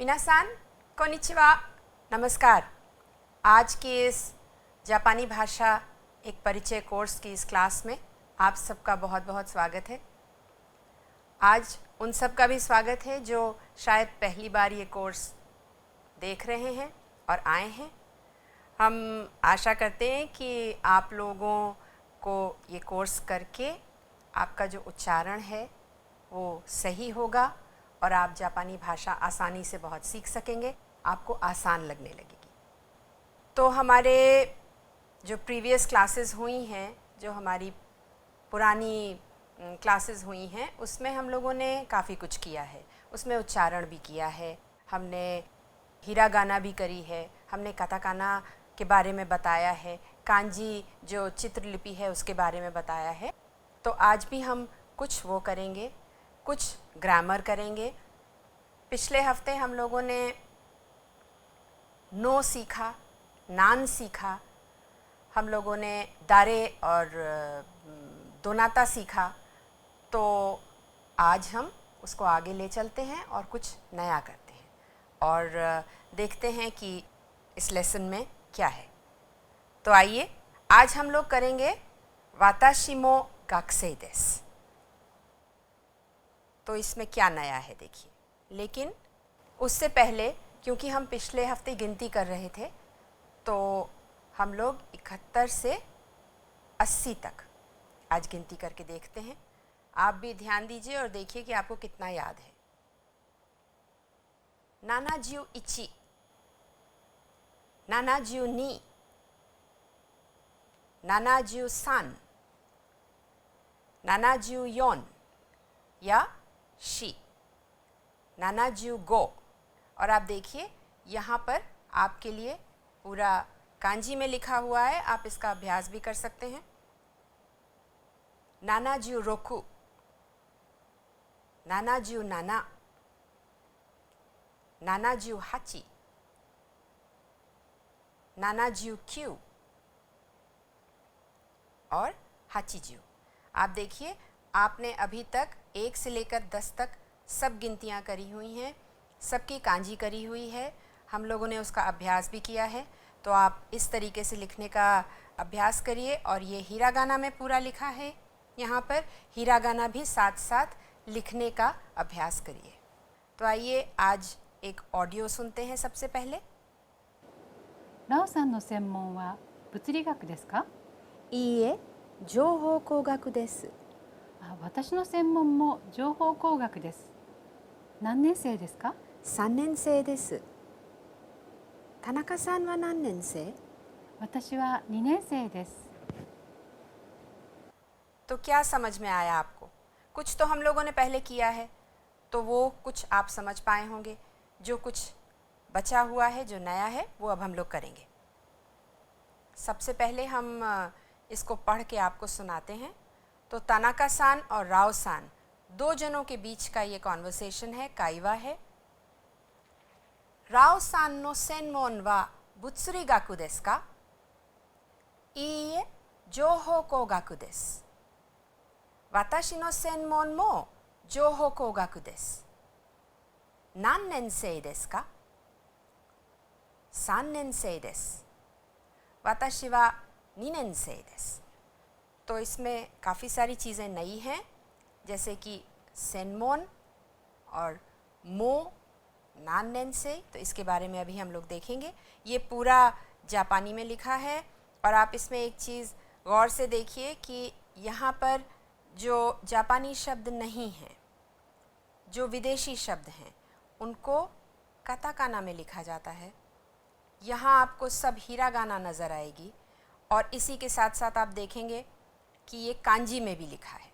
मिनासान, konnichiwa, नमस्कार। आज की इस जापानी भाषा एक परिचय कोर्स की इस क्लास में आप सबका बहुत बहुत स्वागत है। आज उन सब का भी स्वागत है जो शायद पहली बार ये कोर्स देख रहे हैं और आए हैं। हम आशा करते हैं कि आप लोगों को ये कोर्स करके आपका जो उच्चारण है वो सही होगा और आप जापानी भाषा आसानी से बहुत सीख सकेंगे, आपको आसान लगने लगेगी। तो हमारे जो प्रीवियस क्लासेस हुई हैं, जो हमारी पुरानी क्लासेस हुई हैं, उसमें हम लोगों ने काफ़ी कुछ किया है। उसमें उच्चारण भी किया है, हमने हिरागाना भी करी है, हमने काताकाना के बारे में बताया है, कांजी जो चित्रलिपि है उसके बारे में बताया है। तो आज भी हम कुछ वो करेंगे, कुछ ग्रामर करेंगे। पिछले हफ्ते हम लोगों ने नो सीखा, नान सीखा, हम लोगों ने दारे और दोनाता सीखा। तो आज हम उसको आगे ले चलते हैं और कुछ नया करते हैं और देखते हैं कि इस लेसन में क्या है। तो आइए, आज हम लोग करेंगे वाताशी मो गाकुसेई देसु। तो इसमें क्या नया है देखिए। लेकिन उससे पहले, क्योंकि हम पिछले हफ्ते गिनती कर रहे थे, तो हम लोग 71 से 80 तक आज गिनती करके देखते हैं। आप भी ध्यान दीजिए और देखिए कि आपको कितना याद है। 71, 72, 73, 74 या शी, 75। और आप देखिए यहाँ पर आपके लिए पूरा कांजी में लिखा हुआ है, आप इसका अभ्यास भी कर सकते हैं। 76, 77, 78, 79 और 80। आप देखिए, आपने अभी तक 1 से लेकर 10 तक सब गिनतियाँ करी हुई हैं, सबकी कांजी करी हुई है, हम लोगों ने उसका अभ्यास भी किया है। तो आप इस तरीके से लिखने का अभ्यास करिए। और ये हिरागाना में पूरा लिखा है, यहाँ पर हिरागाना भी साथ साथ लिखने का अभ्यास करिए। तो आइए आज एक ऑडियो सुनते हैं सबसे पहले। ラオさんの専門は物理学ですか？いいえ、情報工学です。私の専門も情報工学です。何年生ですか？3年生です。田中さんは何年生？私は2年生です。तो क्या समझ में आया आपको? कुछ तो हम लोगों ने पहले किया है, तो वो कुछ आप समझ पाए होंगे। जो कुछ बचा हुआ है, जो नया है, वो अब हम लोग करेंगे। सबसे पहले हम इसको पढ़ के आपको सुनाते हैं। तो तानाका सान और राव सान, दो जनों के बीच का ये कॉन्वर्सेशन है, काइवा है। राव सान नो सेनमोन वा बुत्सुरी गाकु देसु का? इए, जोहो को गाकु देसु। वाताशी नो सेनमोन मो जोहो को गाकु देसु। नान नेंसेई देसु का? 3年生です。वाताशी वा 2年生です。तो इसमें काफ़ी सारी चीज़ें नई हैं, जैसे कि सेनमोन और मो, नान नेंसेई। तो इसके बारे में अभी हम लोग देखेंगे। ये पूरा जापानी में लिखा है और आप इसमें एक चीज़ गौर से देखिए कि यहाँ पर जो जापानी शब्द नहीं हैं, जो विदेशी शब्द हैं, उनको काताकाना में लिखा जाता है। यहाँ आपको सब हिरागाना नज़र आएगी और इसी के साथ साथ आप देखेंगे कि ये कांजी में भी लिखा है।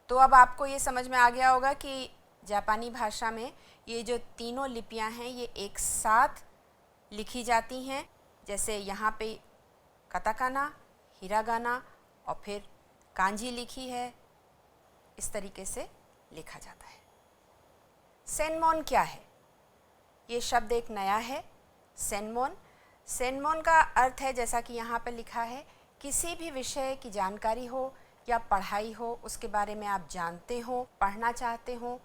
तो अब आपको ये समझ में आ गया होगा कि जापानी भाषा में ये जो तीनों लिपियाँ हैं, ये एक साथ लिखी जाती हैं। जैसे यहाँ पे काताकाना, हिरागाना और फिर कांजी लिखी है, इस तरीके से लिखा जाता है। सेनमोन क्या है? ये शब्द एक नया है, सेनमोन। सेनमोन का अर्थ है, जैसा कि यहाँ पर लिखा है, किसी भी विषय की जानकारी हो या पढ़ाई हो, उसके बारे में आप जानते हो, पढ़ना चाहते हो,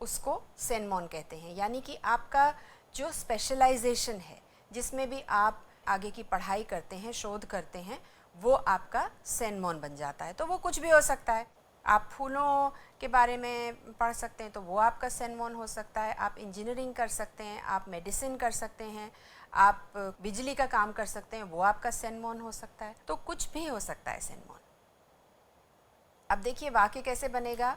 उसको सेनमोन कहते हैं। यानी कि आपका जो स्पेशलाइजेशन है, जिसमें भी आप आगे की पढ़ाई करते हैं, शोध करते हैं, वो आपका सेनमोन बन जाता है। तो वो कुछ भी हो सकता है। आप फूलों के बारे में पढ़ सकते हैं तो वो आपका सेनमोन हो सकता है। आप इंजीनियरिंग कर सकते हैं, आप मेडिसिन कर सकते हैं, आप बिजली का काम कर सकते हैं, वो आपका सेनमोन हो सकता है। तो कुछ भी हो सकता है सेनमोन। अब देखिए वाक्य कैसे बनेगा।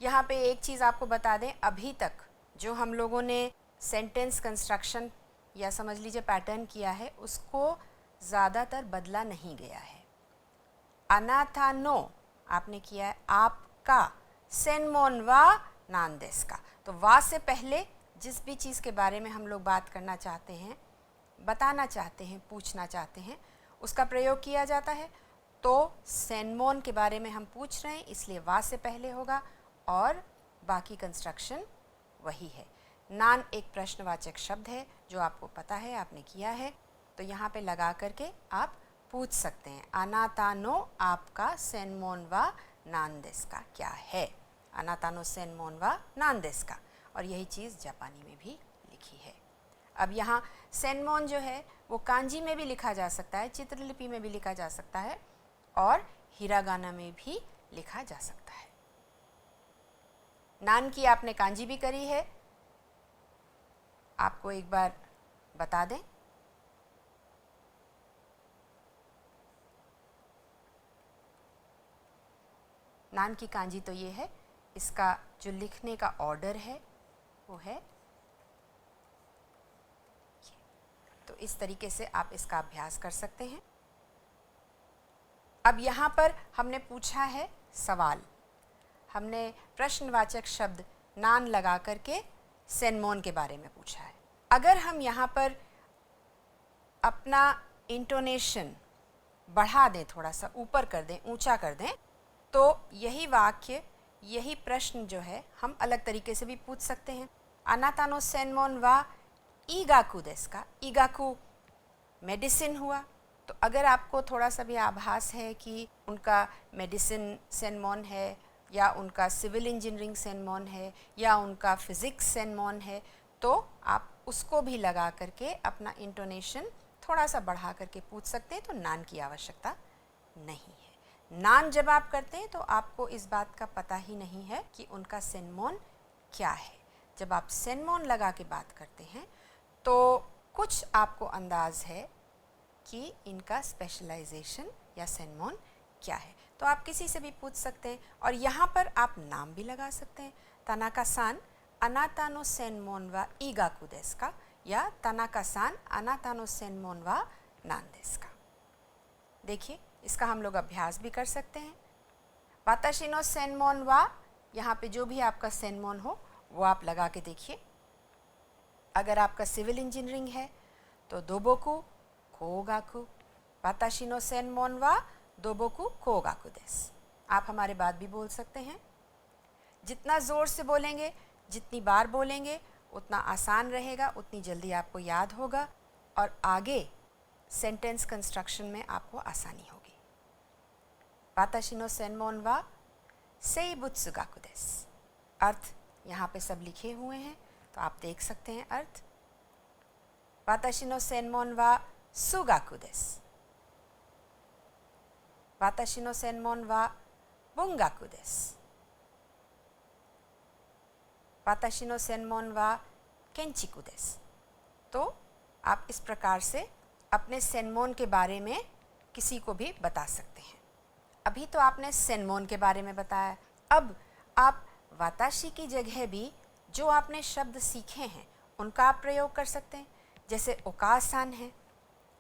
यहाँ पे एक चीज़ आपको बता दें, अभी तक जो हम लोगों ने सेंटेंस कंस्ट्रक्शन या समझ लीजिए पैटर्न किया है, उसको ज़्यादातर बदला नहीं गया है। अनाथा नो आपने किया है, आपका, सेनमोन वा नांदेस का। तो वा से पहले जिस भी चीज़ के बारे में हम लोग बात करना चाहते हैं, बताना चाहते हैं, पूछना चाहते हैं, उसका प्रयोग किया जाता है। तो सेनमोन के बारे में हम पूछ रहे हैं, इसलिए वा से पहले होगा और बाकी कंस्ट्रक्शन वही है। नान एक प्रश्नवाचक शब्द है जो आपको पता है, आपने किया है, तो यहाँ पे लगा करके आप पूछ सकते हैं। अनातानो आपका सेनमोन वा नांदेस का क्या है। अनातानो सेनमोन वा नांदेस का, और यही चीज़ जापानी में भी लिखी है। अब यहाँ सेनमोन जो है वो कांजी में भी लिखा जा सकता है, चित्रलिपि में भी लिखा जा सकता है और हिरागाना में भी लिखा जा सकता है। नान की आपने कांजी भी करी है, आपको एक बार बता दें। नान की कांजी तो ये है, इसका जो लिखने का ऑर्डर है वो है, तो इस तरीके से आप इसका अभ्यास कर सकते हैं। अब यहाँ पर हमने पूछा है सवाल, हमने प्रश्नवाचक शब्द नान लगा करके सेनमोन के बारे में पूछा है। अगर हम यहाँ पर अपना इंटोनेशन बढ़ा दें, थोड़ा सा ऊपर कर दें, ऊंचा कर दें, तो यही वाक्य, यही प्रश्न जो है हम अलग तरीके से भी पूछ सकते हैं। अनातानो सेनमोन वा ईगाकू देस का। ईगाकू मेडिसिन हुआ, तो अगर आपको थोड़ा सा भी आभास है कि उनका मेडिसिन सेनमोन है या उनका सिविल इंजीनियरिंग सेनमोन है या उनका फिज़िक्स सेनमोन है, तो आप उसको भी लगा करके अपना इंटोनेशन थोड़ा सा बढ़ा करके पूछ सकते हैं। तो नान की आवश्यकता नहीं है। नान जब आप करते हैं तो आपको इस बात का पता ही नहीं है कि उनका सेनमोन क्या है। जब आप सेनमोन लगा के बात करते हैं तो कुछ आपको अंदाज है कि इनका स्पेशलाइजेशन या सेनमोन क्या है। तो आप किसी से भी पूछ सकते हैं, और यहाँ पर आप नाम भी लगा सकते हैं। तनाका सान अनातानो सेनमोन वा ईगाकू देस का, या तनाका सान अनातानो सेनमोन वा नान देस का। देखिए इसका हम लोग अभ्यास भी कर सकते हैं। वाताशी नो सेनमोन वा, यहाँ पे जो भी आपका सेनमोन हो वो आप लगा के देखिए। अगर आपका सिविल इंजीनियरिंग है तो दोबोकू कोगाकू। वाताशी नो सेनमोन वा दोबोकू कोगाकू देस। आप हमारे बात भी बोल सकते हैं। जितना ज़ोर से बोलेंगे, जितनी बार बोलेंगे, उतना आसान रहेगा, उतनी जल्दी आपको याद होगा और आगे सेंटेंस कंस्ट्रक्शन में आपको आसानी होगी। वाताशी नो सेनमोन वा सेइबुत्सुगाकू देस। अर्थ यहाँ पे सब लिखे हुए हैं, तो आप देख सकते हैं अर्थ। वाताशी नो सेनमोन वा सुगाकू देस। वाताशी नो सेनमोन वा बुंगाकू देस। वाताशी नो सेनमोन वा केंचिकू देस। तो आप इस प्रकार से अपने सेनमोन के बारे में किसी को भी बता सकते हैं। अभी तो आपने सेनमोन के बारे में बताया, अब आप वाताशी की जगह भी जो आपने शब्द सीखे हैं उनका आप प्रयोग कर सकते हैं। जैसे ओकासान है,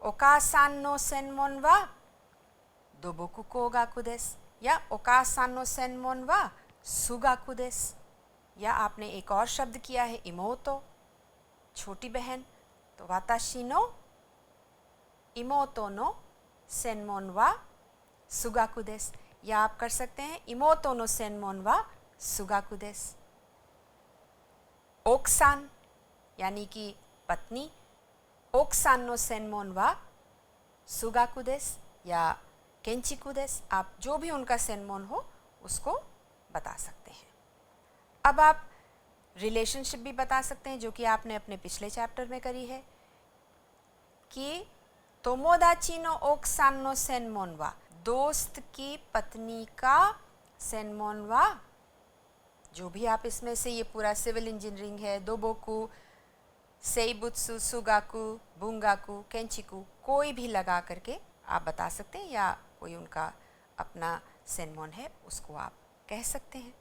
ओकासान नो सेनमोन वा दोबोकू कोगाकू देस, या ओकासान नो सेनमोन वा सुगाकू देस। या आपने एक और शब्द किया है इमोतो, छोटी बहन, तो वाताशी नो इमोतो नो सेनमोन वा सुगाकू देस। या आप कर सकते हैं इमोतो नो सेनमोन वा सुगाकू देस। ओक्सान यानी कि पत्नी, ओक्सान नो सेनमोन वा सुगाकू देस या केंचिकू देस। आप जो भी उनका सेनमोन हो उसको बता सकते हैं। अब आप रिलेशनशिप भी बता सकते हैं, जो कि आपने अपने पिछले चैप्टर में करी है कि तोमोदाची नो ओकसान नो सेनमोन वा, दोस्त की पत्नी का सेनमोन वा, जो भी आप इसमें से ये पूरा सिविल इंजीनियरिंग है, दोबोकू, सेइबुत्सु, सुगाकू, बुंगाकू, केंचिकू, कोई भी लगा करके आप बता सकते हैं, या कोई उनका अपना सेनमोन है उसको आप कह सकते हैं।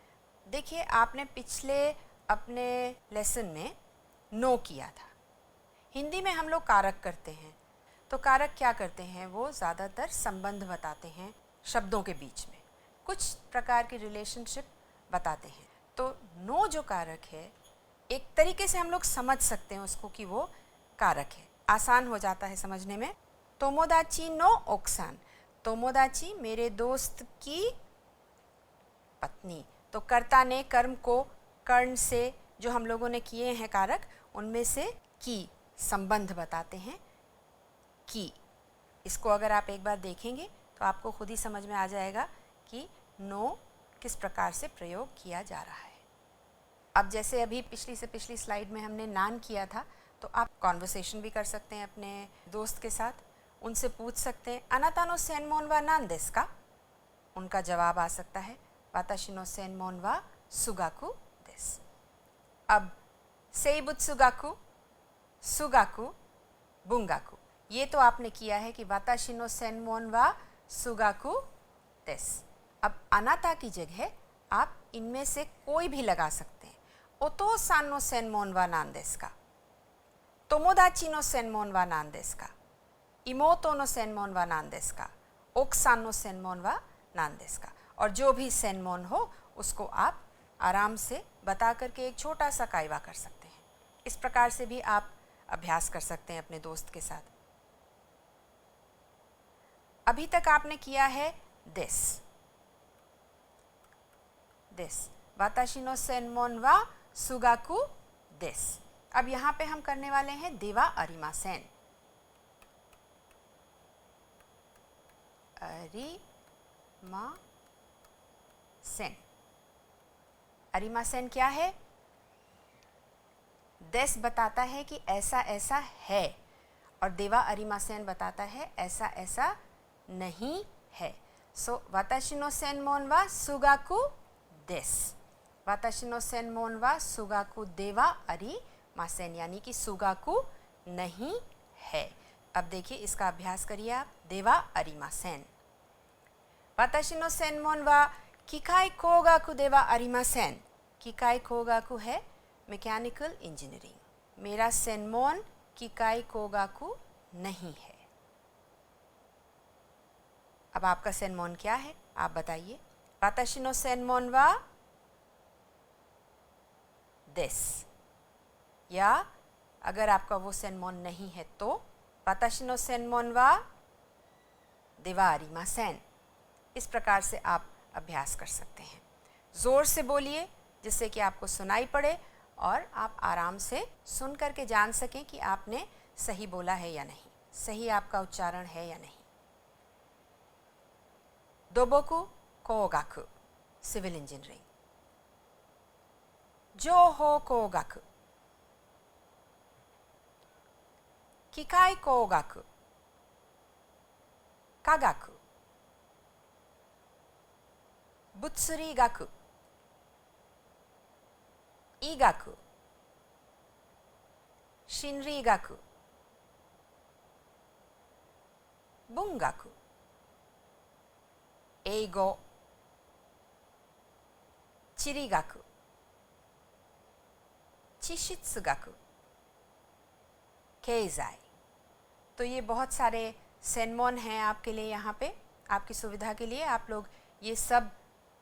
देखिए, आपने पिछले अपने लेसन में नो किया था। हिंदी में हम लोग कारक करते हैं, तो कारक क्या करते हैं, वो ज़्यादातर संबंध बताते हैं शब्दों के बीच में, कुछ प्रकार की रिलेशनशिप बताते हैं। तो नो जो कारक है, एक तरीके से हम लोग समझ सकते हैं उसको कि वो कारक है, आसान हो जाता है समझने में। तोमोदाची नो ओकसान, तोमोदाची मेरे दोस्त की पत्नी, तो कर्ता ने कर्म को कर्ण से जो हम लोगों ने किए हैं कारक, उनमें से की संबंध बताते हैं की। इसको अगर आप एक बार देखेंगे तो आपको खुद ही समझ में आ जाएगा कि नो किस प्रकार से प्रयोग किया जा रहा है। अब जैसे अभी पिछली से पिछली स्लाइड में हमने नान किया था, तो आप कॉन्वर्सेशन भी कर सकते हैं अपने दोस्त के साथ, उनसे पूछ सकते हैं अनाता नो सेनमोन वा नान देस का, उनका जवाब आ सकता है वाताशी नो सेनमोन वा सुगाकू देस। अब सेइबुत्सुगाकू, सुगाकू, बुंगाकू, ये तो आपने किया है कि वाताशी नो सेनमोन वा सुगाकू देस। अब अनाता की जगह आप इनमें से कोई भी लगा सकते हैं। ओतो सान नो सेनमोन वा नान देस का, तोमोदाची नो सेनमोन वा नान देस का, इमोतो नो सेनमोन वा नान देस का, ओकसान नो सेनमोन वा नान देस का, और जो भी सेनमोन हो उसको आप आराम से बता करके एक छोटा सा कायवा कर सकते हैं। इस प्रकार से भी आप अभ्यास कर सकते हैं अपने दोस्त के साथ। अभी तक आपने किया है दिस, दिस, वाताशी नो सेनमोन वा सुगाकू दिस। अब यहाँ पे हम करने वाले हैं देवा अरिमासेन। अरिमासेन, अरिमासेन क्या है? देस बताता है कि ऐसा ऐसा है, और देवा अरिमासेन बताता है ऐसा ऐसा नहीं है। सो वाताशी नो सेनमोन वा सुगाकू देस, वाताशी नो सेनमोन वा सुगाकू देवा अरिमासेन, यानी कि सुगाकू नहीं है। अब देखिए, इसका अभ्यास करिए आप। देवा अरिमासेन, वाताशी नो सेनमोन वा किकाई कोगाकू देवा अरिमासेन। किकाई कोगाकू है मैकेनिकल इंजीनियरिंग, मेरा सेनमोन किकाई कोगाकू नहीं है। अब आपका सेनमोन क्या है, आप बताइए। वाताशी नो सेनमोन वा देस, या अगर आपका वो सेनमोन नहीं है तो वाताशी नो सेनमोन वा देवा अरिमासेन। इस प्रकार से आप अभ्यास कर सकते हैं। ज़ोर से बोलिए जिससे कि आपको सुनाई पड़े और आप आराम से सुन करके जान सकें कि आपने सही बोला है या नहीं, सही आपका उच्चारण है या नहीं। दोबोकू कोगाकू, सिविल इंजीनियरिंग। जोहो कोगाकू, किकाई कोगाकू, कागाकू, बुत्सुरी गाकू, ईगाकू, शिनरी गाकू, बुंगाकू, एगो, चिरिगाकू, चिशित्सुगाकू, केइजाई। तो ये बहुत सारे सेनमोन हैं आपके लिए यहाँ पे, आपकी सुविधा के लिए। आप लोग ये सब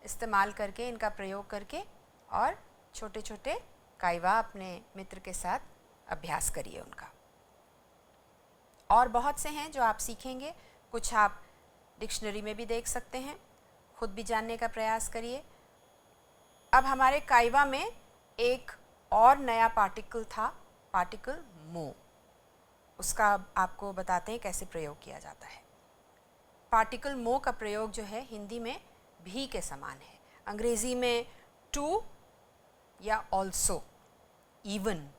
इस्तेमाल करके, इनका प्रयोग करके, और छोटे छोटे कायवा अपने मित्र के साथ अभ्यास करिए उनका। और बहुत से हैं जो आप सीखेंगे, कुछ आप डिक्शनरी में भी देख सकते हैं, खुद भी जानने का प्रयास करिए। अब हमारे कायवा में एक और नया पार्टिकल था, पार्टिकल मो। उसका आपको बताते हैं कैसे प्रयोग किया जाता है। पार्टिकल मो का प्रयोग जो है हिंदी में भी के समान है, अंग्रेज़ी में टू या ऑल्सो इवन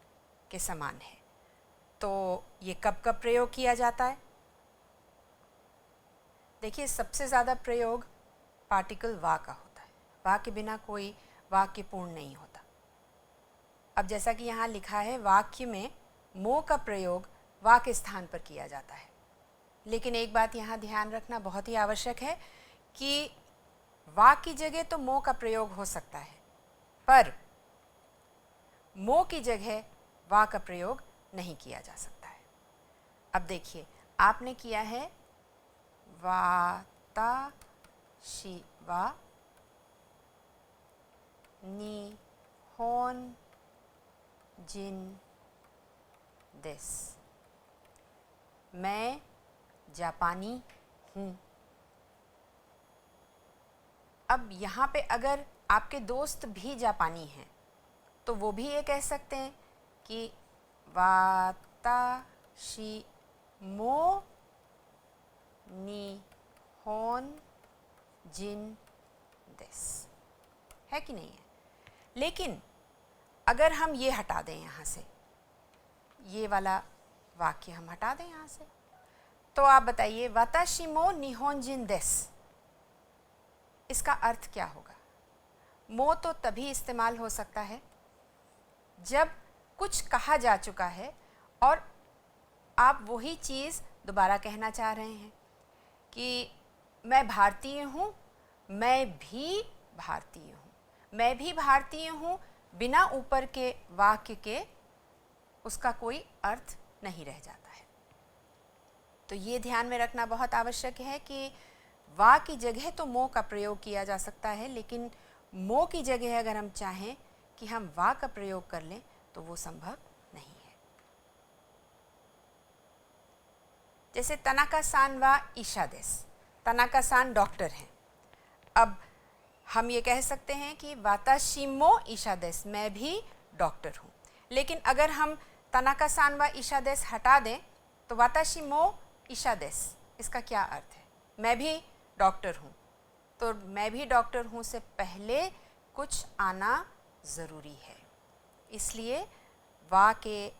के समान है। तो ये कब कब प्रयोग किया जाता है? देखिए, सबसे ज़्यादा प्रयोग पार्टिकल वा का होता है। वा के बिना कोई वाक्य पूर्ण नहीं होता। अब जैसा कि यहाँ लिखा है, वाक्य में मो का प्रयोग वा के स्थान पर किया जाता है। लेकिन एक बात यहाँ ध्यान रखना बहुत ही आवश्यक है कि वा की जगह तो मो का प्रयोग हो सकता है, पर मो की जगह वा का प्रयोग नहीं किया जा सकता है। अब देखिए, आपने किया है वाताशी वा निहोन जिन देस, मैं जापानी हूँ। अब यहाँ पे अगर आपके दोस्त भी जापानी हैं तो वो भी ये कह सकते हैं कि वाताशी मो निहोन जिन देस, है कि नहीं है? लेकिन अगर हम ये हटा दें यहाँ से, ये वाला वाक्य हम हटा दें यहाँ से, तो आप बताइए वाताशी मो निहोन जिन देस, इसका अर्थ क्या होगा? मो तो तभी इस्तेमाल हो सकता है जब कुछ कहा जा चुका है और आप वही चीज़ दोबारा कहना चाह रहे हैं कि मैं भारतीय हूँ, मैं भी भारतीय हूँ, मैं भी भारतीय हूँ, बिना ऊपर के वाक्य के उसका कोई अर्थ नहीं रह जाता है। तो ये ध्यान में रखना बहुत आवश्यक है कि वा की जगह तो मो का प्रयोग किया जा सकता है, लेकिन मो की जगह अगर हम चाहें कि हम वा का प्रयोग कर लें तो वो संभव नहीं है। जैसे तनाका सान वा ईशा देस, तनाका सान डॉक्टर हैं। अब हम ये कह सकते हैं कि वाताशी मो ईशा देस, मैं भी डॉक्टर हूँ। लेकिन अगर हम तनाका सान वा ईशा देस हटा दें तो वाताशी मो ईशा देस, इसका क्या अर्थ है? मैं भी डॉक्टर हूँ। तो मैं भी डॉक्टर हूँ से पहले कुछ आना ज़रूरी है, इसलिए वा के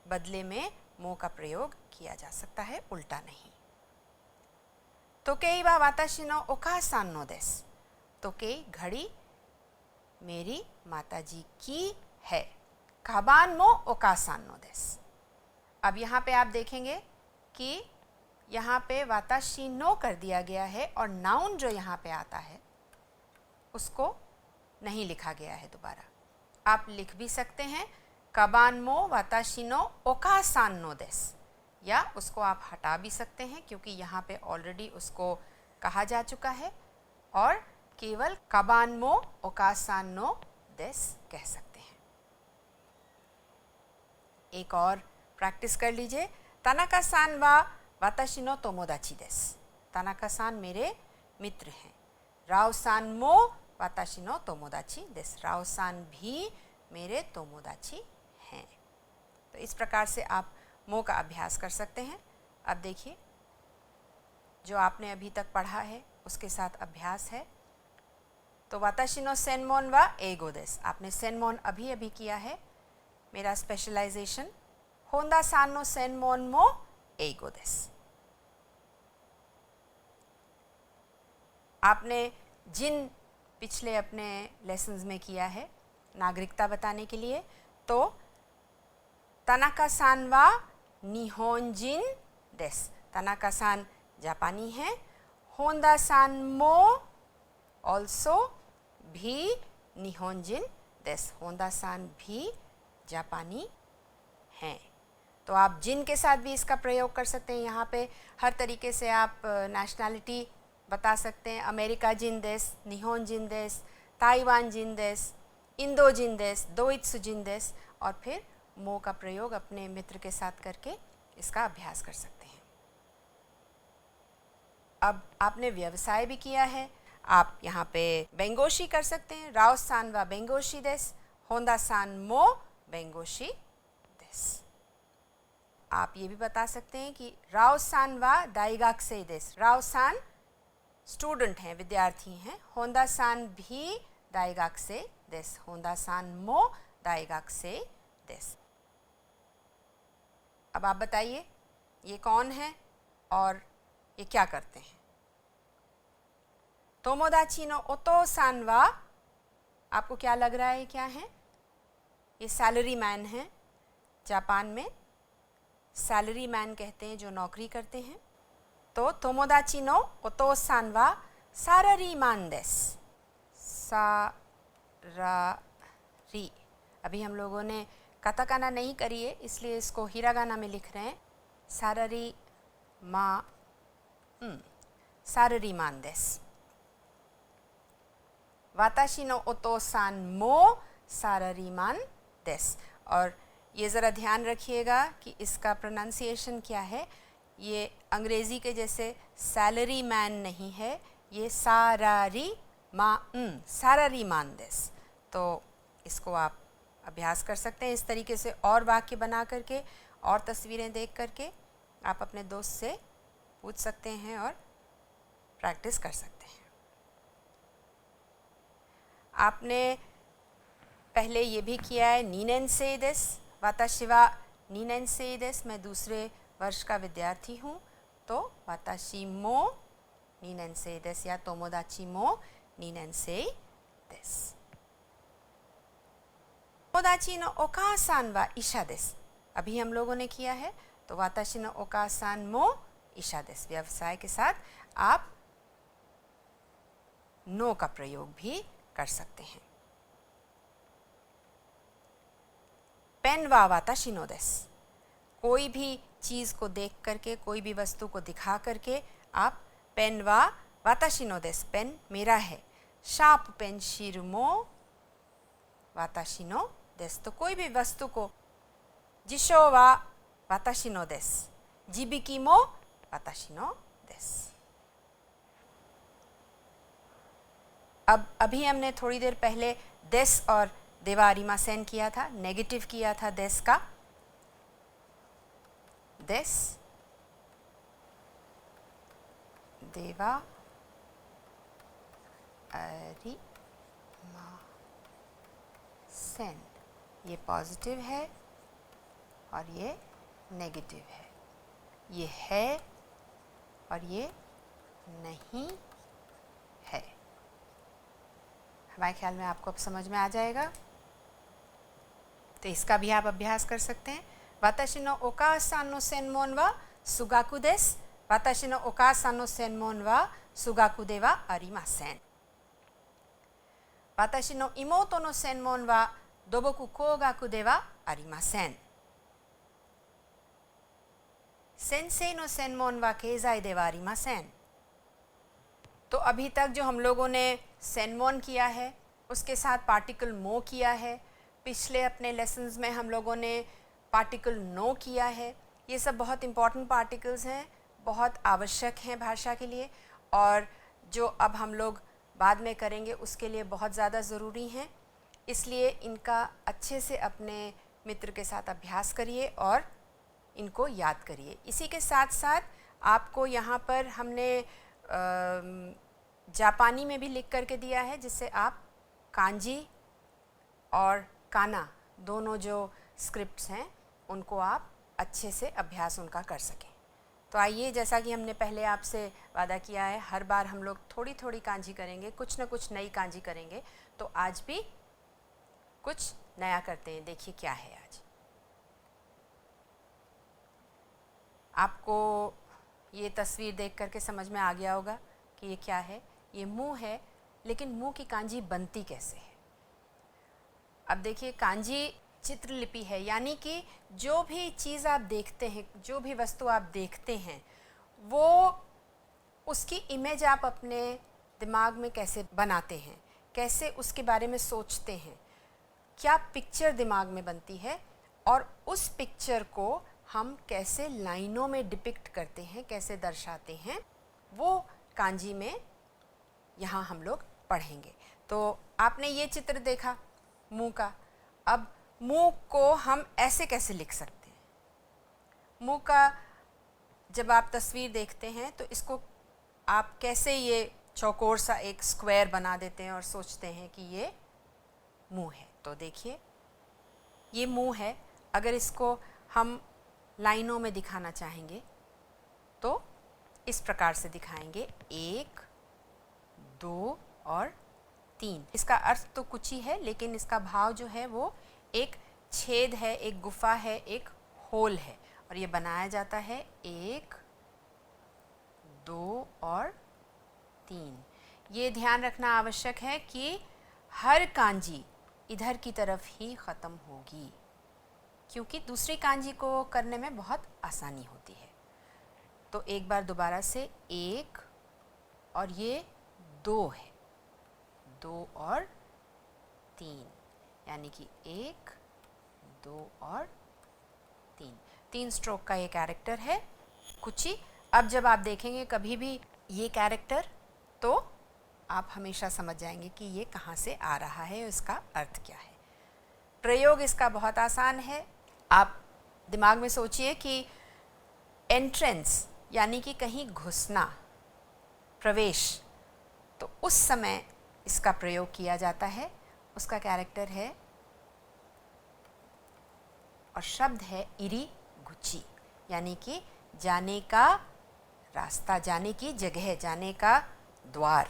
बदले में मो का प्रयोग किया जा सकता है, उल्टा नहीं। तो कई वा वाताशी नो ओकासान नो देस, तो कई घड़ी मेरी माताजी की है। काबान मो ओकासान नो देस। अब यहाँ पे आप देखेंगे कि यहाँ पे वाताशी नो कर दिया गया है और नाउन जो यहाँ पे आता है उसको नहीं लिखा गया है दोबारा। आप लिख भी सकते हैं काबान मो वाताशी नो ओकासान नो देस, या उसको आप हटा भी सकते हैं क्योंकि यहाँ पे ऑलरेडी उसको कहा जा चुका है और केवल काबान मो ओकासान नो देस कह सकते हैं। एक और प्रैक्टिस कर लीजिए। तनाका सान वा वाताशी नो तोमोदाची देस, तनाका सान मेरे मित्र हैं। राव सान मो वाताशी नो तोमोदाची देस, राव सान भी मेरे तोमोदाची हैं। तो इस प्रकार से आप मो का अभ्यास कर सकते हैं। अब देखिए, जो आपने अभी तक पढ़ा है उसके साथ अभ्यास है। तो वाताशी नो सेनमोन वा एगो देस, आपने सेनमोन अभी अभी किया है। मेरा स्पेशलाइजेशन होंदा सान नो सेनमोन मो एगो देस। आपने जिन पिछले अपने लेसन्स में किया है नागरिकता बताने के लिए, तो तनाका सान वा निहोंजिन देस, तनाका सान जापानी है। होंदा सान मो ऑल्सो भी निहोंजिन देस, होंदा सान भी जापानी हैं। तो आप जिन के साथ भी इसका प्रयोग कर सकते हैं। यहाँ पे हर तरीके से आप नेशनैलिटी बता सकते हैं। अमेरिका जिन देस, निहोन जिन देस, ताइवान जिन देस, इंदो जिन देस, दोइत्सु जिन देस, और फिर मो का प्रयोग अपने मित्र के साथ करके इसका अभ्यास कर सकते हैं। अब आपने व्यवसाय भी किया है। आप यहाँ पे बेंगोशी कर सकते हैं। राव सान वा बेंगोशी देस, होंदा सान मो बेंगोशी देस। आप ये भी बता सकते हैं कि राव सान वा दाइगाक्से देस, राव सान स्टूडेंट हैं, विद्यार्थी हैं। होंदा सान भी दाइगाक्से देस, होंदा सान मो दाइगाक्से देस। अब आप बताइए ये कौन है और ये क्या करते हैं? तोमोदाची नो ओतो-सान वा, आपको क्या लग रहा है क्या है? ये सैलरी मैन है। जापान में सैलरी मैन कहते हैं जो नौकरी करते हैं। तो तोमोदाची नो ओतो-सान वा सालारीमान देस। सारारी, अभी हम लोगों ने काताकाना नहीं करी है इसलिए इसको हिरागाना में लिख रहे हैं। सारारी मा सालारीमान देस। वाताशी नो ओतो-सान मो सालारीमान देस। और ये ज़रा ध्यान रखिएगा कि इसका प्रोनाउंसिएशन क्या है। ये अंग्रेज़ी के जैसे सैलरी मैन नहीं है, ये सारारी मान देस। तो इसको आप अभ्यास कर सकते हैं इस तरीके से, और वाक्य बना करके और तस्वीरें देख करके आप अपने दोस्त से पूछ सकते हैं और प्रैक्टिस कर सकते हैं। आपने पहले ये भी किया है, नीनेंसे देस, वाताशी वा नीनेंसे देस, मैं दूसरे वर्ष का विद्यार्थी हूँ। तो वाताशी मो नीनेंसे देस या तोमोदाची मो नीनेंसे देस। तोमोदाची नो ओकासान वा ईशा देस, अभी हम लोगों ने किया है। तो वाताशी नो ओकासान मो ईशा देस, व्यवसाय के साथ आप नो का प्रयोग भी कर सकते हैं। पेन वा वाताशी नो देस, कोई भी चीज़ को देख करके, कोई भी वस्तु को दिखा करके आप पेन वा वाताशी नो देस, पेन मेरा है। शार्प पेंसिल मो वाताशी नो देस, तो कोई भी वस्तु को जिशो वा वाताशी नो देस, जिबिकी मो वाताशी नो देस। अब अभी हमने थोड़ी देर पहले देस और देवा आरिमासेन किया था, नेगेटिव किया था देस का। देस देवा आरिमासेन, ये पॉजिटिव है और ये नेगेटिव है, ये है और ये नहीं है। हमारे ख्याल में आपको अब समझ में आ जाएगा। तो इसका भी आप अभ्यास कर सकते हैं। वाताशी नो ओकासान नो सेन्मोन वा सुगाकु देस, वाताशी नो ओकासान नो सेन्मोन वा सुगाकु दे वा आरिमासेन। वाताशी नो इमोतो नो सेन्मोन वा दोबोकु कोगाकु दे वा आरिमासेन। सेंसेई नो सेन्मोन वा केइजाई दे वा आरिमासेन। तो अभी तक जो हम लोगों ने सेन्मोन किया है उसके साथ पार्टिकल मो किया है। पिछले अपने लेसन्स में हम लोगों ने पार्टिकल नो किया है। ये सब बहुत इम्पॉर्टेंट पार्टिकल्स हैं, बहुत आवश्यक हैं भाषा के लिए, और जो अब हम लोग बाद में करेंगे उसके लिए बहुत ज़्यादा ज़रूरी हैं। इसलिए इनका अच्छे से अपने मित्र के साथ अभ्यास करिए और इनको याद करिए। इसी के साथ साथ आपको यहाँ पर हमने जापानी में भी लिख करके दिया है, जिससे आप कांजी और काना दोनों जो स्क्रिप्ट्स हैं उनको आप अच्छे से अभ्यास उनका कर सकें। तो आइए, जैसा कि हमने पहले आपसे वादा किया है, हर बार हम लोग थोड़ी थोड़ी कांजी करेंगे, कुछ न कुछ नई कांजी करेंगे। तो आज भी कुछ नया करते हैं। देखिए क्या है आज। आपको ये तस्वीर देख करके समझ में आ गया होगा कि ये क्या है। ये मुंह है, लेकिन मुंह की कांजी बनती कैसे है। अब देखिए, कांजी चित्रलिपि है, यानी कि जो भी चीज़ आप देखते हैं, जो भी वस्तु आप देखते हैं, वो उसकी इमेज आप अपने दिमाग में कैसे बनाते हैं, कैसे उसके बारे में सोचते हैं, क्या पिक्चर दिमाग में बनती है, और उस पिक्चर को हम कैसे लाइनों में डिपिक्ट करते हैं, कैसे दर्शाते हैं, वो कांजी में यहाँ हम लोग पढ़ेंगे। तो आपने ये चित्र देखा मुंह का। अब मुंह को हम ऐसे कैसे लिख सकते हैं। मुंह का जब आप तस्वीर देखते हैं तो इसको आप कैसे ये चौकोर सा एक स्क्वायर बना देते हैं और सोचते हैं कि ये मुंह है। तो देखिए, ये मुंह है, अगर इसको हम लाइनों में दिखाना चाहेंगे तो इस प्रकार से दिखाएंगे, 1, 2 और 3। इसका अर्थ तो कुछ ही है, लेकिन इसका भाव जो है वो एक छेद है, एक गुफा है, एक होल है, और ये बनाया जाता है 1, 2 और 3। ये ध्यान रखना आवश्यक है कि हर कांजी इधर की तरफ ही ख़त्म होगी, क्योंकि दूसरी कांजी को करने में बहुत आसानी होती है। तो एक बार दोबारा से 1 और ये 2 है, 2 और 3, यानी कि 1, 2 और 3 स्ट्रोक का ये कैरेक्टर है कुची। अब जब आप देखेंगे कभी भी ये कैरेक्टर, तो आप हमेशा समझ जाएंगे कि ये कहाँ से आ रहा है और इसका अर्थ क्या है। प्रयोग इसका बहुत आसान है। आप दिमाग में सोचिए कि एंट्रेंस यानी कि कहीं घुसना, प्रवेश, तो उस समय इसका प्रयोग किया जाता है। उसका कैरेक्टर है और शब्द है इरी गुची, यानी कि जाने का रास्ता, जाने की जगह, जाने का द्वार।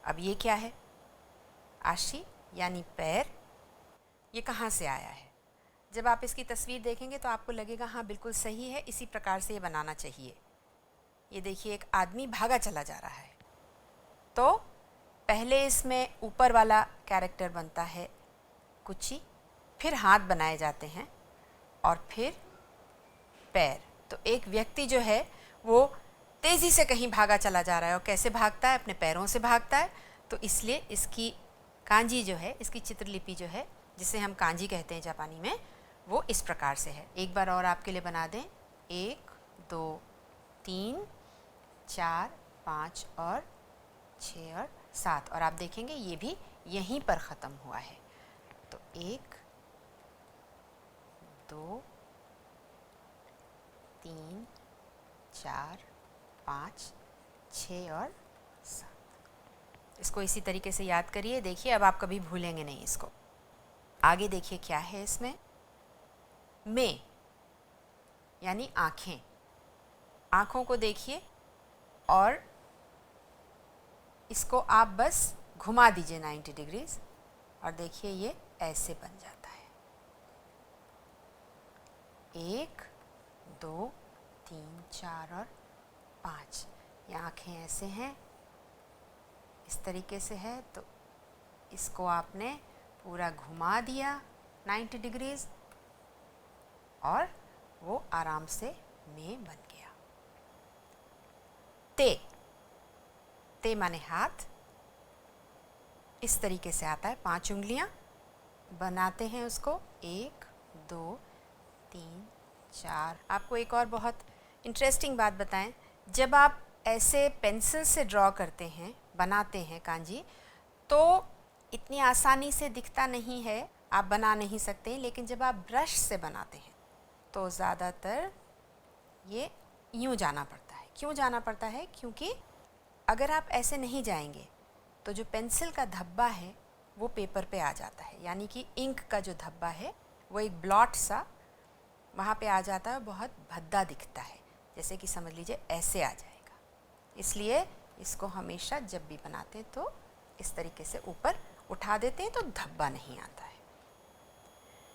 अब ये क्या है? आशी यानी पैर। ये कहाँ से आया है? जब आप इसकी तस्वीर देखेंगे तो आपको लगेगा हाँ बिल्कुल सही है, इसी प्रकार से ये बनाना चाहिए। ये देखिए, एक आदमी भागा चला जा रहा है, तो पहले इसमें ऊपर वाला कैरेक्टर बनता है कुची, फिर हाथ बनाए जाते हैं और फिर पैर। तो एक व्यक्ति जो है वो तेज़ी से कहीं भागा चला जा रहा है, और कैसे भागता है? अपने पैरों से भागता है। तो इसलिए इसकी कांजी जो है, इसकी चित्रलिपि जो है, जिसे हम कांजी कहते हैं जापानी में, वो इस प्रकार से है। एक बार और आपके लिए बना दें, 1, 2, 3, 4, 5 और 6 और 7, और आप देखेंगे ये भी यहीं पर ख़त्म हुआ है। तो 1, 2, 3, 4, 5, 6 और 7। इसको इसी तरीके से याद करिए। देखिए, अब आप कभी भूलेंगे नहीं इसको। आगे देखिए क्या है इसमें। में यानी आँखें। आँखों को देखिए और इसको आप बस घुमा दीजिए 90 डिग्रीज, और देखिए ये ऐसे बन जाता है। 1, 2, 3, 4 और 5। ये आँखें ऐसे हैं, इस तरीके से है। तो इसको आपने पूरा घुमा दिया 90 डिग्रीज, और वो आराम से में बन गया। ते माने हाथ। इस तरीके से आता है, 5 उंगलियां बनाते हैं उसको। 1, 2, 3, 4। आपको एक और बहुत इंटरेस्टिंग बात बताएं, जब आप ऐसे पेंसिल से ड्रॉ करते हैं, बनाते हैं कांजी, तो इतनी आसानी से दिखता नहीं है, आप बना नहीं सकते। लेकिन जब आप ब्रश से बनाते हैं तो ज़्यादातर ये यूँ जाना पड़ता है। क्यों जाना पड़ता है? क्योंकि अगर आप ऐसे नहीं जाएंगे तो जो पेंसिल का धब्बा है वो पेपर पे आ जाता है, यानी कि इंक का जो धब्बा है वो एक ब्लॉट सा वहाँ पे आ जाता है, बहुत भद्दा दिखता है, जैसे कि समझ लीजिए ऐसे आ जाएगा। इसलिए इसको हमेशा जब भी बनाते हैं तो इस तरीके से ऊपर उठा देते हैं, तो धब्बा नहीं आता है।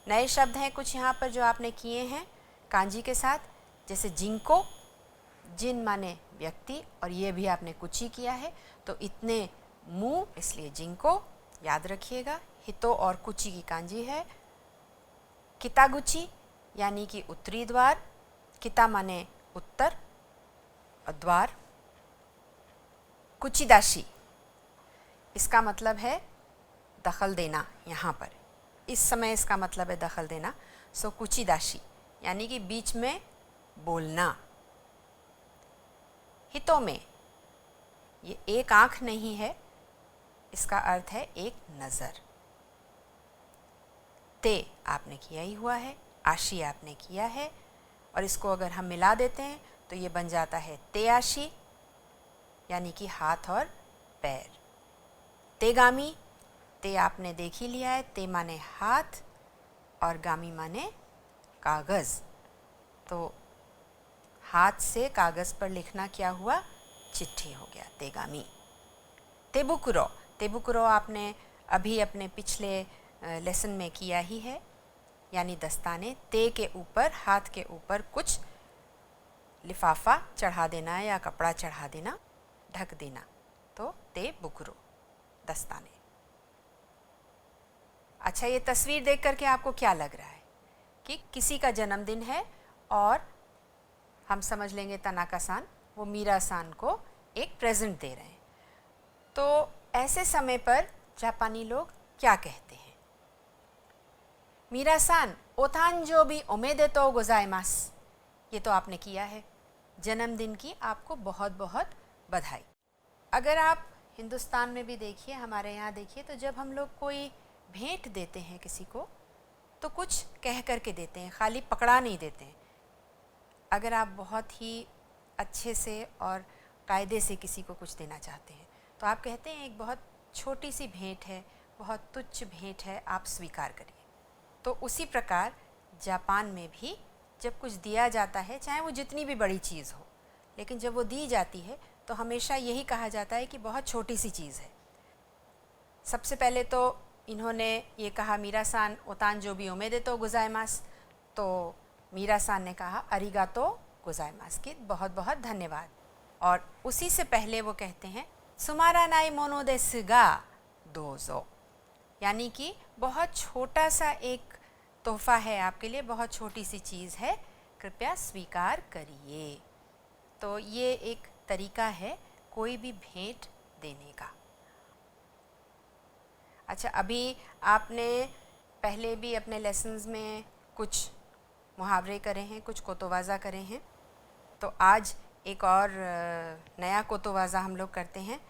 नए शब्द हैं कुछ यहाँ पर जो आपने किए हैं कांजी के साथ, जैसे जिनको, जिन माने व्यक्ति, और ये भी आपने कुची किया है, तो इतने मुंह, इसलिए जिनको याद रखिएगा। हितो और कुची की कांजी है कितागुची, यानी कि उत्तरी द्वार। किता माने उत्तर और द्वार। कुचिदाशी, इसका मतलब है दखल देना। यहाँ पर इस समय इसका मतलब है दखल देना। सो कुचिदाशी यानी कि बीच में बोलना। हितों में ये एक आँख नहीं है, इसका अर्थ है एक नज़र। ते आपने किया ही हुआ है, आशी आपने किया है, और इसको अगर हम मिला देते हैं तो ये बन जाता है ते आशी, यानी कि हाथ और पैर। तेगामी ते आपने देख ही लिया है, ते माने हाथ और गामी माने कागज़। तो हाथ से कागज़ पर लिखना क्या हुआ? चिट्ठी हो गया, तेगामी। तेबुकुरो, तेबुकुरो आपने अभी अपने पिछले लेसन में किया ही है, यानी दस्ताने। ते के ऊपर, हाथ के ऊपर कुछ लिफाफा चढ़ा देना या कपड़ा चढ़ा देना, ढक देना, तो तेबुकुरो, दस्ताने। अच्छा, ये तस्वीर देख करके आपको क्या लग रहा है कि किसी का जन्मदिन है और हम समझ लेंगे तनाका-सान वो मीरा-सान को एक प्रेजेंट दे रहे हैं। तो ऐसे समय पर जापानी लोग क्या कहते हैं? मीरा-सान, ओतांजोबी ओमेदेतो गोजाइमास। ये तो आपने किया है, जन्मदिन की आपको बहुत बहुत बधाई। अगर आप हिंदुस्तान में भी देखिए, हमारे यहाँ देखिए, तो जब हम लोग कोई भेंट देते हैं किसी को तो कुछ कह करके देते हैं, खाली पकड़ा नहीं देते हैं। अगर आप बहुत ही अच्छे से और कायदे से किसी को कुछ देना चाहते हैं तो आप कहते हैं एक बहुत छोटी सी भेंट है, बहुत तुच्छ भेंट है, आप स्वीकार करिए। तो उसी प्रकार जापान में भी जब कुछ दिया जाता है, चाहे वो जितनी भी बड़ी चीज़ हो, लेकिन जब वो दी जाती है तो हमेशा यही कहा जाता है कि बहुत छोटी सी चीज़ है। सबसे पहले तो इन्होंने ये कहा, मीरा-सान ओतांजोबी ओमेदेतो गोजाइमास, तो मीरा-सान ने कहा अरिगातो गोजाइमास, की बहुत बहुत धन्यवाद। और उसी से पहले वो कहते हैं सुमारानाई मोनो देसु गा दोजो, यानी कि बहुत छोटा सा एक तोहफा है आपके लिए, बहुत छोटी सी चीज़ है, कृपया स्वीकार करिए। तो ये एक तरीका है कोई भी भेंट देने का। अच्छा, अभी आपने पहले भी अपने लेसन्स में कुछ मुहावरे करे हैं, कुछ कोतोवाज़ा करे हैं, तो आज एक और नया कोतोवाज़ा हम लोग करते हैं,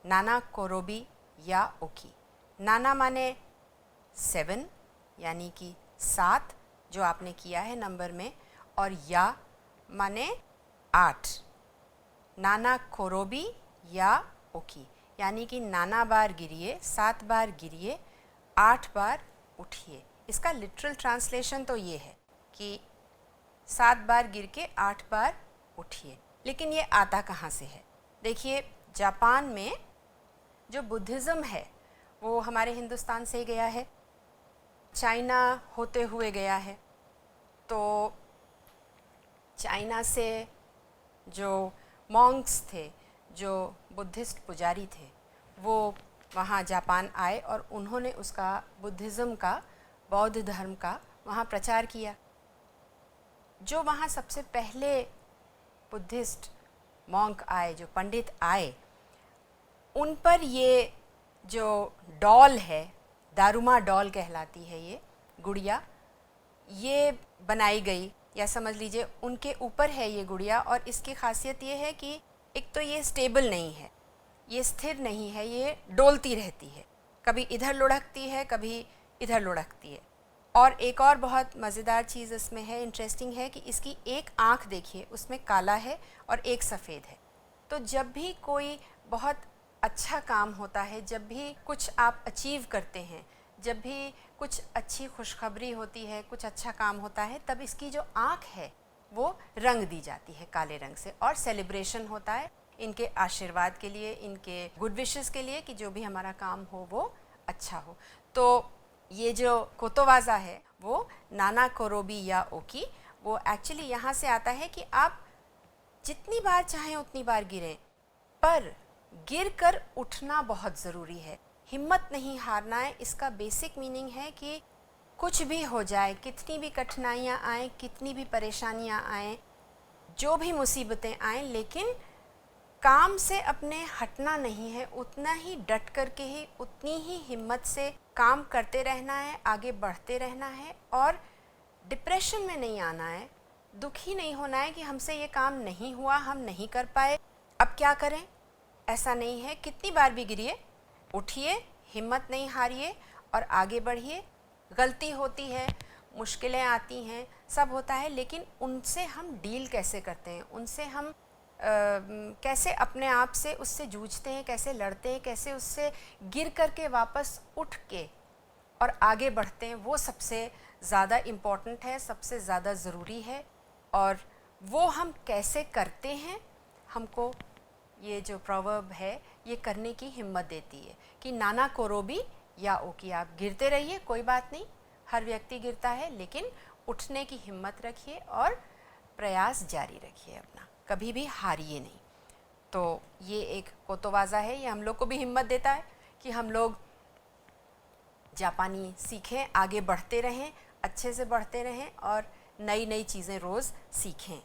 नाना कोरोबी या ओकी। नाना माने 7, यानी कि 7 जो आपने किया है नंबर में, और या माने 8। नाना कोरोबी या ओकी, यानी कि नाना बार गिरिए, 7 बार गिरिए, 8 बार उठिए। इसका लिटरल ट्रांसलेशन तो ये है कि 7 बार गिर के 8 बार उठिए। लेकिन ये आता कहाँ से है? देखिए, जापान में जो बुद्धिज़्म है वो हमारे हिंदुस्तान से गया है, चाइना होते हुए गया है। तो चाइना से जो मॉन्क्स थे, जो बुद्धिस्ट पुजारी थे, वो वहाँ जापान आए और उन्होंने उसका, बुद्धिज़्म का, बौद्ध धर्म का वहाँ प्रचार किया। जो वहाँ सबसे पहले बुद्धिस्ट मॉन्क आए, जो पंडित आए, उन पर ये जो डॉल है, दारुमा डॉल कहलाती है ये गुड़िया, ये बनाई गई, या समझ लीजिए उनके ऊपर है ये गुड़िया। और इसकी खासियत ये है कि एक तो ये स्टेबल नहीं है, ये स्थिर नहीं है, ये डोलती रहती है, कभी इधर लुढ़कती है, कभी इधर लुढ़कती है। और एक और बहुत मज़ेदार चीज़ इसमें है, इंटरेस्टिंग है, कि इसकी एक आँख देखिए, उसमें काला है और एक सफ़ेद है। तो जब भी कोई बहुत अच्छा काम होता है, जब भी कुछ आप अचीव करते हैं, जब भी कुछ अच्छी खुशखबरी होती है, कुछ अच्छा काम होता है, तब इसकी जो आँख है वो रंग दी जाती है काले रंग से, और सेलिब्रेशन होता है इनके आशीर्वाद के लिए, इनके गुड विशेस के लिए, कि जो भी हमारा काम हो वो अच्छा हो। तो ये जो कोतोवाज़ा है वो नाना कोरोबी या ओकी, वो एक्चुअली यहाँ से आता है कि आप जितनी बार चाहें उतनी बार गिरें, पर गिर कर उठना बहुत ज़रूरी है, हिम्मत नहीं हारना है। इसका बेसिक मीनिंग है कि कुछ भी हो जाए, कितनी भी कठिनाइयाँ आएँ, कितनी भी परेशानियाँ आएँ, जो भी मुसीबतें आएँ, लेकिन काम से अपने हटना नहीं है, उतना ही डट करके ही, उतनी ही हिम्मत से काम करते रहना है, आगे बढ़ते रहना है, और डिप्रेशन में नहीं आना है, दुखी नहीं होना है कि हमसे ये काम नहीं हुआ, हम नहीं कर पाए, अब क्या करें। ऐसा नहीं है, कितनी बार भी गिरिए, उठिए, हिम्मत नहीं हारिए और आगे बढ़िए। गलती होती है, मुश्किलें आती हैं, सब होता है, लेकिन उनसे हम डील कैसे करते हैं, उनसे हम कैसे अपने आप से उससे जूझते हैं, कैसे लड़ते हैं, कैसे उससे गिर कर के वापस उठ के और आगे बढ़ते हैं, वो सबसे ज़्यादा इम्पॉर्टेंट है, सबसे ज़्यादा ज़रूरी है। और वो हम कैसे करते हैं, हमको ये जो प्रोवर्ब है ये करने की हिम्मत देती है कि नाना कोरोबी या ओकी, आप गिरते रहिए, कोई बात नहीं, हर व्यक्ति गिरता है, लेकिन उठने की हिम्मत रखिए और प्रयास जारी रखिए अपना, कभी भी हारिए नहीं। तो ये एक कोतोवाज़ा है, ये हम लोग को भी हिम्मत देता है कि हम लोग जापानी सीखें, आगे बढ़ते रहें, अच्छे से बढ़ते रहें और नई नई चीज़ें रोज़ सीखें।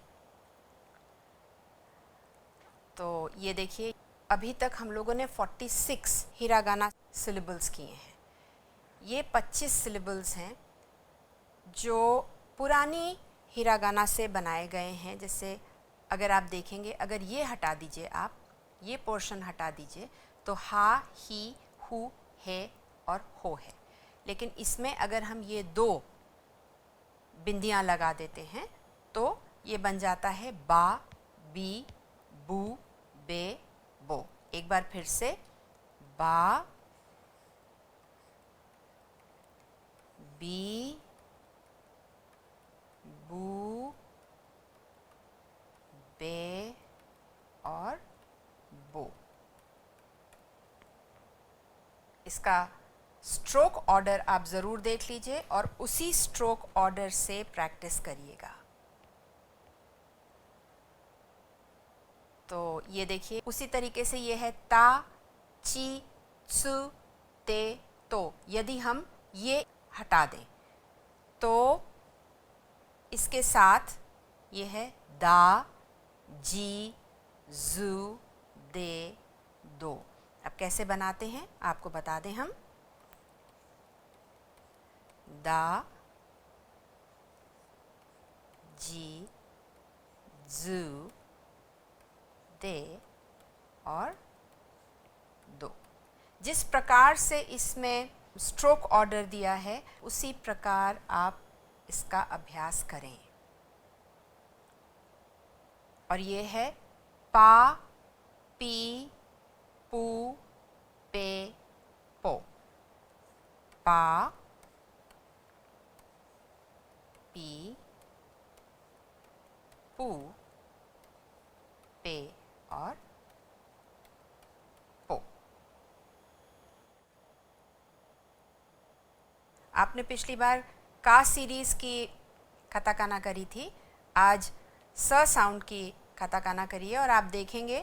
तो ये देखिए, अभी तक हम लोगों ने 46 हिरागाना सिलेबल्स किए हैं। ये 25 सिलेबल्स हैं जो पुरानी हिरागाना से बनाए गए हैं। जैसे अगर आप देखेंगे, अगर ये हटा दीजिए, आप ये पोर्शन हटा दीजिए, तो हा, ही, हु, है और हो है। लेकिन इसमें अगर हम ये 2 बिंदियां लगा देते हैं तो ये बन जाता है बा, बी, बू, बे, बो। एक बार फिर से, बा, बी, बू, बे और बो। इसका स्ट्रोक ऑर्डर आप ज़रूर देख लीजिए और उसी स्ट्रोक ऑर्डर से प्रैक्टिस करिएगा। तो ये देखिए, उसी तरीके से ये है ता, ची, त्सु, ते, तो। यदि हम ये हटा दें तो इसके साथ ये है दा, जी, जू, दे, दो। अब कैसे बनाते हैं आपको बता दें हम। दा, जी, जू, दे और दो। जिस प्रकार से इसमें स्ट्रोक ऑर्डर दिया है उसी प्रकार आप इसका अभ्यास करें। और ये है पा, पी, पू, पे, पो। पा, पी, पू, पे और पो। आपने पिछली बार का सीरीज़ की काताकाना करी थी, आज स साउंड की काताकाना करिए और आप देखेंगे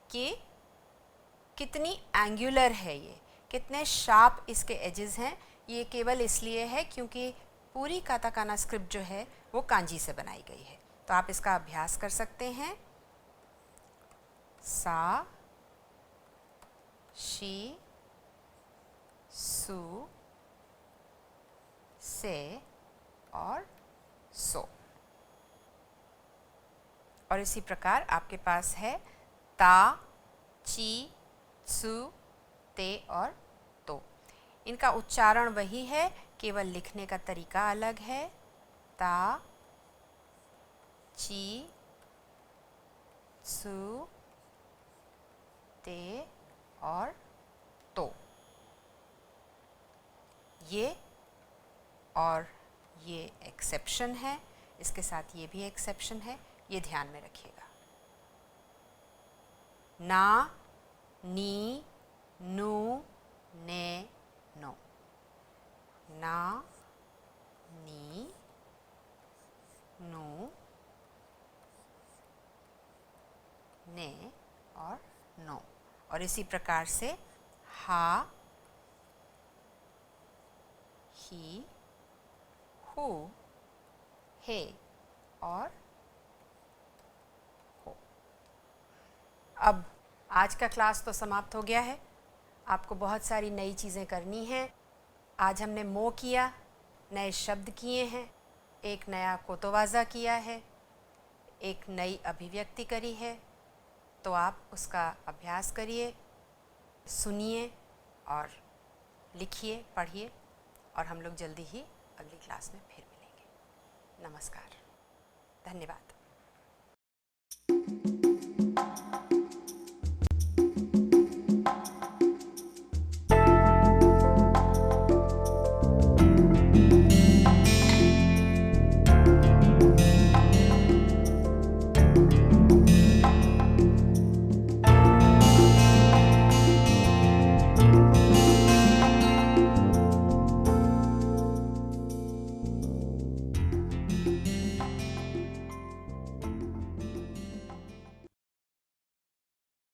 कि कितनी एंगुलर है ये, कितने शार्प इसके एजेस हैं। ये केवल इसलिए है क्योंकि पूरी काताकाना स्क्रिप्ट जो है वो कांजी से बनाई गई है। तो आप इसका अभ्यास कर सकते हैं। सा, शी, सु, से और सो। और इसी प्रकार आपके पास है ता, ची, त्सु, ते और तो। इनका उच्चारण वही है, केवल लिखने का तरीका अलग है। ता, ची, त्सु, ते और तो। ये और ये एक्सेप्शन है, इसके साथ ये भी एक्सेप्शन है, ये ध्यान में रखिएगा। ना, नी, नु, ने, नो। ना, नी, नु, ने और नो। और इसी प्रकार से हा, ही, हु, हे और हो। अब आज का क्लास तो समाप्त हो गया है। आपको बहुत सारी नई चीज़ें करनी हैं। आज हमने मो किया, नए शब्द किए हैं, एक नया कोतोवाज़ा किया है, एक नई अभिव्यक्ति करी है। तो आप उसका अभ्यास करिए, सुनिए और लिखिए, पढ़िए। और हम लोग जल्दी ही अगली क्लास में फिर मिलेंगे। नमस्कार, धन्यवाद।